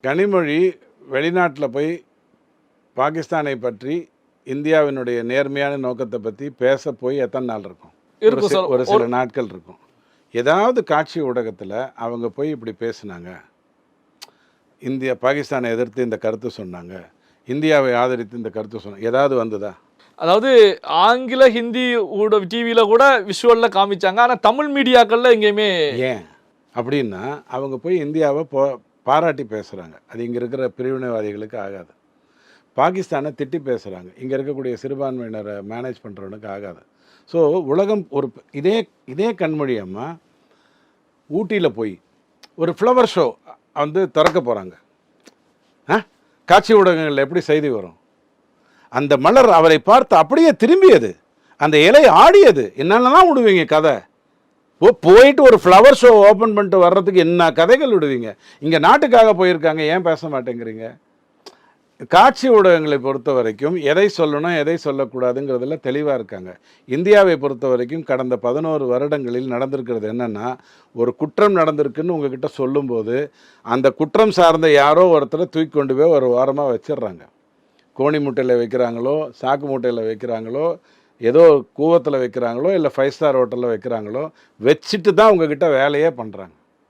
கனிமொழி வெளிநாட்டில் போய் பாகிஸ்தானை பற்றி இந்தியாவினுடைய நேர்மையான நோக்கத்தை பற்றி பேச போய் எத்தனை நாள் இருக்கும்? ஒரு சில நாட்கள் இருக்கும். ஏதாவது காட்சி ஊடகத்தில் அவங்க போய் இப்படி பேசுனாங்க, இந்தியா பாகிஸ்தானை எதிர்த்து இந்த கருத்து சொன்னாங்க, இந்தியாவை ஆதரித்து இந்த கருத்து சொன்னாங்க, ஏதாவது வந்ததா? அதாவது ஆங்கில ஹிந்தி டிவியில் கூட விஷுவலில் காமிச்சாங்க, ஆனால் தமிழ் மீடியாக்களில் எங்கேயுமே ஏன் அப்படின்னா அவங்க போய் இந்தியாவை பாராட்டி பேசுகிறாங்க. அது இங்கே இருக்கிற பிரிவினைவாதிகளுக்கு ஆகாது. பாகிஸ்தானை திட்டி பேசுகிறாங்க, இங்கே இருக்கக்கூடிய சிறுபான்மையினரை மேனேஜ் பண்ணுறவனுக்கு ஆகாது. ஸோ உலகம் ஒரு இதே கண்மொழி அம்மா ஊட்டியில் போய் ஒரு ஃப்ளவர் ஷோ வந்து திறக்க போகிறாங்க. காட்சி ஊடகங்களில் எப்படி செய்தி வரும்? அந்த மலர் அவரை பார்த்து அப்படியே திரும்பியது, அந்த இலை ஆடியது. என்னென்னலாம் விடுவீங்க கதை? போயிட்டு ஒரு ஃப்ளவர் ஷோ ஓப்பன் பண்ணிட்டு வர்றதுக்கு என்ன கதைகள் விடுவீங்க? இங்கே நாட்டுக்காக போயிருக்காங்க, ஏன் பேச மாட்டேங்கிறீங்க? காட்சி ஊடகங்களை பொறுத்த வரைக்கும் எதை சொல்லணும் எதை சொல்லக்கூடாதுங்கிறதுல தெளிவாக இருக்காங்க. இந்தியாவை பொறுத்த வரைக்கும் கடந்த 11 வருடங்களில் நடந்திருக்கிறது என்னென்னா, ஒரு குற்றம் நடந்திருக்குன்னு உங்ககிட்ட சொல்லும்போது அந்த குற்றம் சார்ந்த யாரோ ஒருத்தரை தூக்கி கொண்டு போய் ஒரு வாரமாக வச்சிடுறாங்க. கோணி மூட்டையில் வைக்கிறாங்களோ, சாக்கு மூட்டையில் வைக்கிறாங்களோ, ஏதோ கூவத்தில் வைக்கிறாங்களோ, இல்லை 5 ஸ்டார் ஹோட்டலில் வைக்கிறாங்களோ, வச்சுட்டு தான் உங்ககிட்ட வேலையே பண்ணுறாங்க.